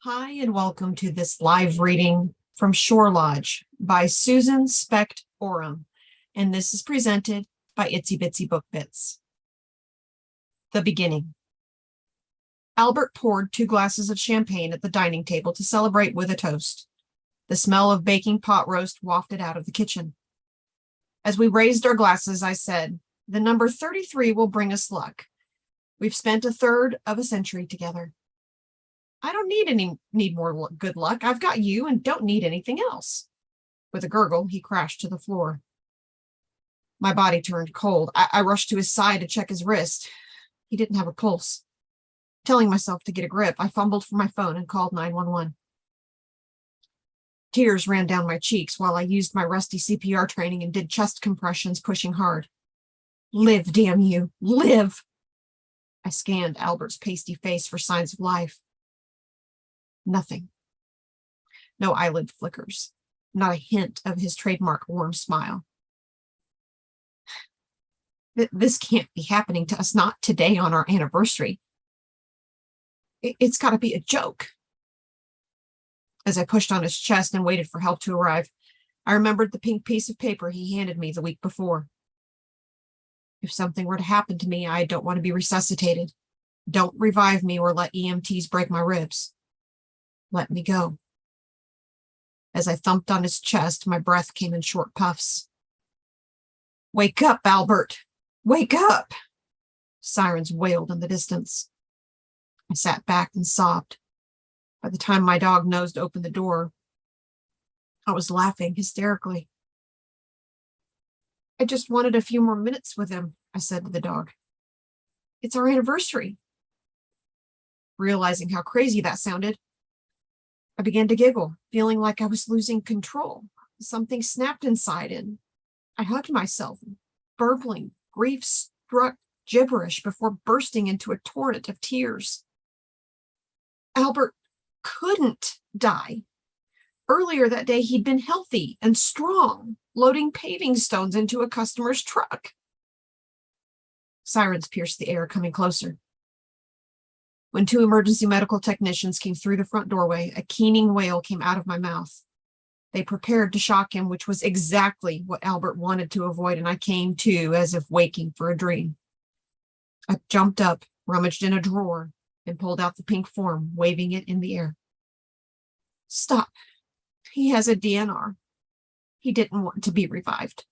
Hi, and welcome to this live reading from Shore Lodge by Susan Specht Oram, and this is presented by Itsy Bitsy Book Bits. The beginning. Albert poured 2 glasses of champagne at the dining table to celebrate with a toast. The smell of baking pot roast wafted out of the kitchen. As we raised our glasses, I said, "The number 33 will bring us luck. We've spent a third of a century together. I don't need more good luck. I've got you and don't need anything else." With a gurgle, he crashed to the floor. My body turned cold. I rushed to his side to check his wrist. He didn't have a pulse. Telling myself to get a grip, I fumbled for my phone and called 911. Tears ran down my cheeks while I used my rusty CPR training and did chest compressions, pushing hard. "Live, damn you, live!" I scanned Albert's pasty face for signs of life. Nothing. No eyelid flickers. Not a hint of his trademark warm smile. This can't be happening to us, not today on our anniversary. It's got to be a joke. As I pushed on his chest and waited for help to arrive, I remembered the pink piece of paper he handed me the week before. If something were to happen to me, I don't want to be resuscitated. Don't revive me or let EMTs break my ribs. Let me go. As I thumped on his chest, my breath came in short puffs. "Wake up, Albert! Wake up!" Sirens wailed in the distance. I sat back and sobbed. By the time my dog nosed open the door, I was laughing hysterically. "I just wanted a few more minutes with him," I said to the dog. "It's our anniversary." Realizing how crazy that sounded, I began to giggle, feeling like I was losing control. Something snapped inside and I hugged myself, burbling, grief-struck gibberish before bursting into a torrent of tears. Albert couldn't die. Earlier that day, he'd been healthy and strong, loading paving stones into a customer's truck. Sirens pierced the air, coming closer. When 2 emergency medical technicians came through the front doorway, a keening wail came out of my mouth. They prepared to shock him, which was exactly what Albert wanted to avoid, and I came to as if waking for a dream. I jumped up, rummaged in a drawer, and pulled out the pink form, waving it in the air. "Stop. He has a DNR. He didn't want to be revived."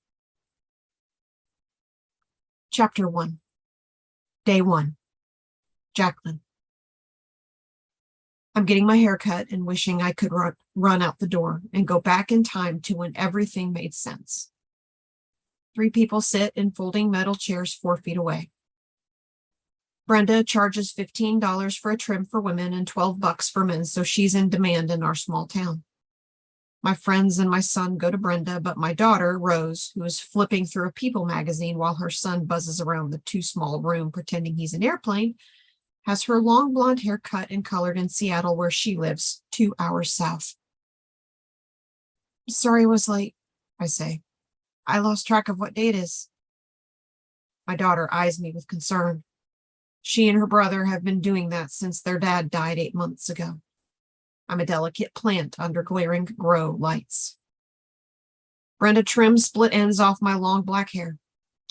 Chapter 1. Day 1. Jacklyn. I'm getting my hair cut and wishing I could run out the door and go back in time to when everything made sense. 3 people sit in folding metal chairs 4 feet away. Brenda charges $15 for a trim for women and $12 for men, so she's in demand in our small town. My friends and my son go to Brenda, but my daughter, Rose, who is flipping through a People magazine while her son buzzes around the too small room pretending he's an airplane, has her long blonde hair cut and colored in Seattle, where she lives, 2 hours south. "Sorry I was late," I say. "I lost track of what day it is." My daughter eyes me with concern. She and her brother have been doing that since their dad died 8 months ago. I'm a delicate plant under glaring grow lights. Brenda trims split ends off my long black hair.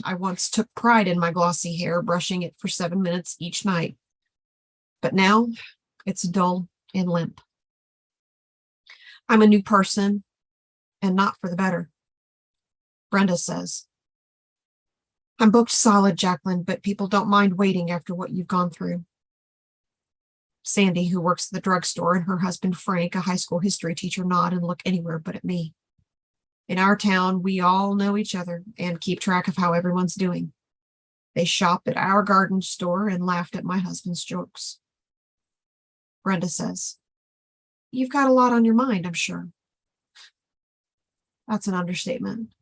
I once took pride in my glossy hair, brushing it for 7 minutes each night. But now it's dull and limp. I'm a new person, and not for the better. Brenda says, "I'm booked solid, Jacklyn, but people don't mind waiting after what you've gone through." Sandy, who works at the drugstore, and her husband Frank, a high school history teacher, nod and look anywhere but at me. In our town, we all know each other and keep track of how everyone's doing. They shop at our garden store and laughed at my husband's jokes. Brenda says, "You've got a lot on your mind, I'm sure." That's an understatement.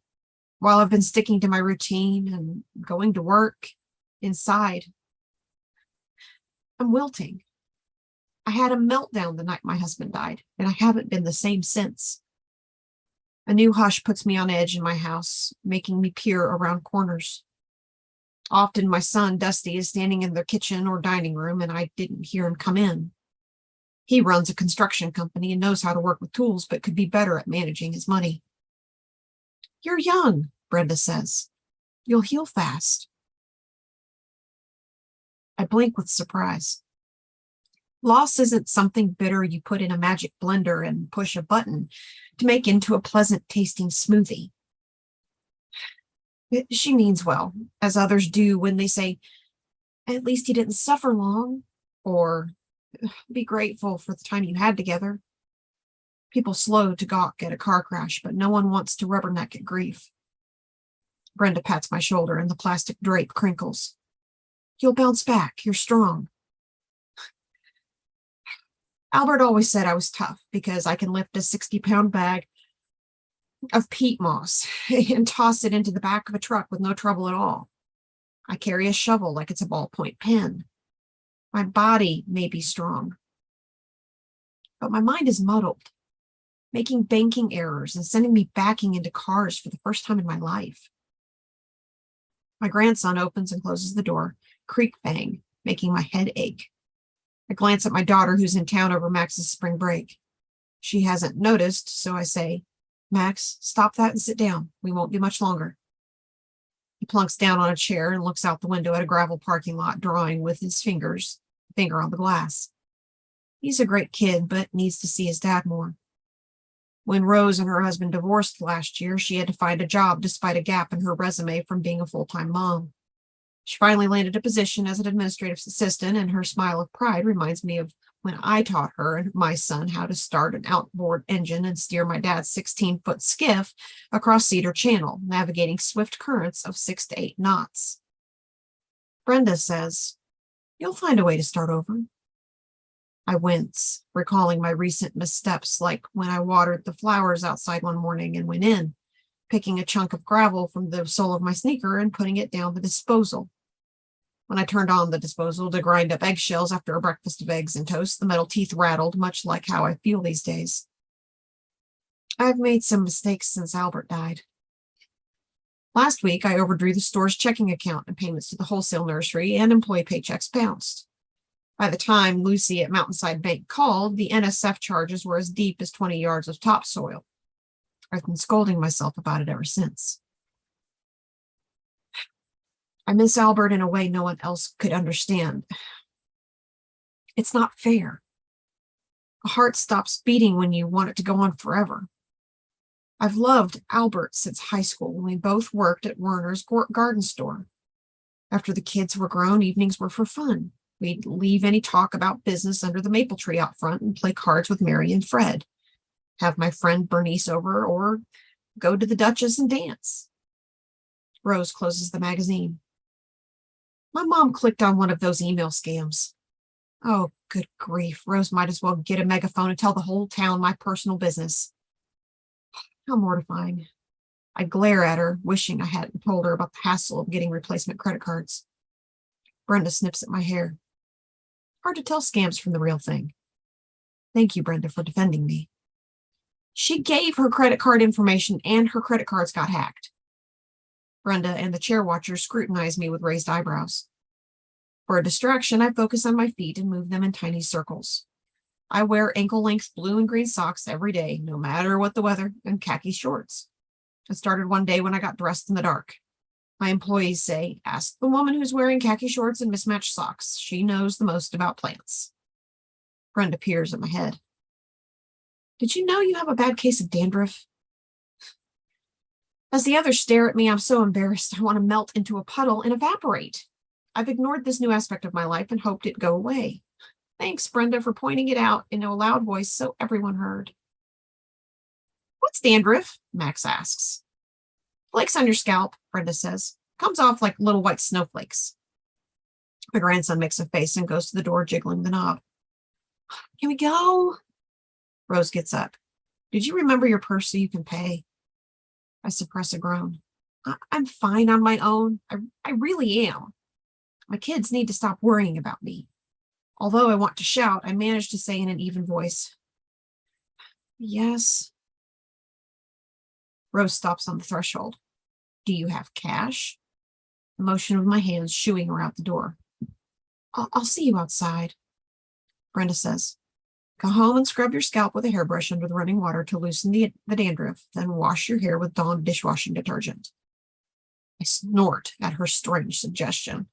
While I've been sticking to my routine and going to work, inside, I'm wilting. I had a meltdown the night my husband died, and I haven't been the same since. A new hush puts me on edge in my house, making me peer around corners. Often my son, Dusty, is standing in the kitchen or dining room, and I didn't hear him come in. He runs a construction company and knows how to work with tools, but could be better at managing his money. You're young, Brenda says. You'll heal fast. I blink with surprise. Loss isn't something bitter you put in a magic blender and push a button to make into a pleasant tasting smoothie. She means well, as others do when they say, at least he didn't suffer long, or be grateful for the time you had together. People slow to gawk at a car crash, but no one wants to rubberneck at grief. Brenda pats my shoulder and the plastic drape crinkles. You'll bounce back. You're strong. Albert always said I was tough because I can lift a 60-pound bag of peat moss and toss it into the back of a truck with no trouble at all. I carry a shovel like it's a ballpoint pen. My body may be strong, but my mind is muddled, making banking errors and sending me backing into cars for the first time in my life. My grandson opens and closes the door, creak bang, making my head ache. I glance at my daughter, who's in town over Max's spring break. She hasn't noticed, so I say, Max, stop that and sit down. We won't be much longer. He plunks down on a chair and looks out the window at a gravel parking lot, drawing with his finger on the glass. He's a great kid, but needs to see his dad more. When Rose and her husband divorced last year, she had to find a job despite a gap in her resume from being a full-time mom. She finally landed a position as an administrative assistant, and her smile of pride reminds me of when I taught her and my son how to start an outboard engine and steer my dad's 16-foot skiff across Cedar Channel, navigating swift currents of 6 to 8 knots. Brenda says, you'll find a way to start over. I wince, recalling my recent missteps, like when I watered the flowers outside one morning and went in, picking a chunk of gravel from the sole of my sneaker and putting it down the disposal. When I turned on the disposal to grind up eggshells after a breakfast of eggs and toast, the metal teeth rattled, much like how I feel these days. I've made some mistakes since Albert died. Last week, I overdrew the store's checking account, and payments to the wholesale nursery and employee paychecks bounced. By the time Lucy at Mountainside Bank called, the NSF charges were as deep as 20 yards of topsoil. I've been scolding myself about it ever since. I miss Albert in a way no one else could understand. It's not fair. A heart stops beating when you want it to go on forever. I've loved Albert since high school when we both worked at Werner's garden store. After the kids were grown, evenings were for fun. We'd leave any talk about business under the maple tree out front and play cards with Mary and Fred, have my friend Bernice over, or go to the Duchess and dance. Rose closes the magazine. My mom clicked on one of those email scams. Oh, good grief. Rose might as well get a megaphone and tell the whole town my personal business. How mortifying. I glare at her, wishing I hadn't told her about the hassle of getting replacement credit cards. Brenda snips at my hair. Hard to tell scams from the real thing. Thank you, Brenda, for defending me. She gave her credit card information and her credit cards got hacked. Brenda and the chair watcher scrutinize me with raised eyebrows. For a distraction, I focus on my feet and move them in tiny circles. I wear ankle-length blue and green socks every day, no matter what the weather, and khaki shorts. It started one day when I got dressed in the dark. My employees say, ask the woman who's wearing khaki shorts and mismatched socks. She knows the most about plants. Brenda peers at my head. Did you know you have a bad case of dandruff? As the others stare at me, I'm so embarrassed I want to melt into a puddle and evaporate. I've ignored this new aspect of my life and hoped it'd go away. Thanks, Brenda, for pointing it out in a loud voice so everyone heard. What's dandruff? Max asks. Flakes on your scalp, Brenda says. Comes off like little white snowflakes. My grandson makes a face and goes to the door, jiggling the knob. Can we go? Rose gets up. Did you remember your purse so you can pay? I suppress a groan. I'm fine on my own. I really am. My kids need to stop worrying about me. Although I want to shout, I manage to say in an even voice, yes. Rose stops on the threshold. Do you have cash? The motion of my hands shooing her out the door. I'll see you outside, Brenda says. Go home and scrub your scalp with a hairbrush under the running water to loosen the dandruff, then wash your hair with Dawn dishwashing detergent. I snort at her strange suggestion.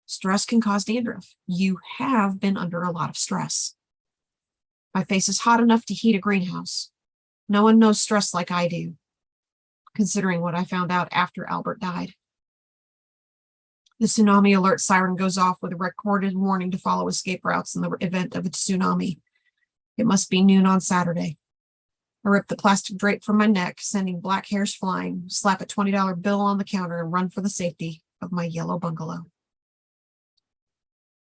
Stress can cause dandruff. You have been under a lot of stress. My face is hot enough to heat a greenhouse. No one knows stress like I do, considering what I found out after Albert died. The tsunami alert siren goes off with a recorded warning to follow escape routes in the event of a tsunami. It must be noon on Saturday. I rip the plastic drape from my neck, sending black hairs flying, slap a $20 bill on the counter, and run for the safety of my yellow bungalow.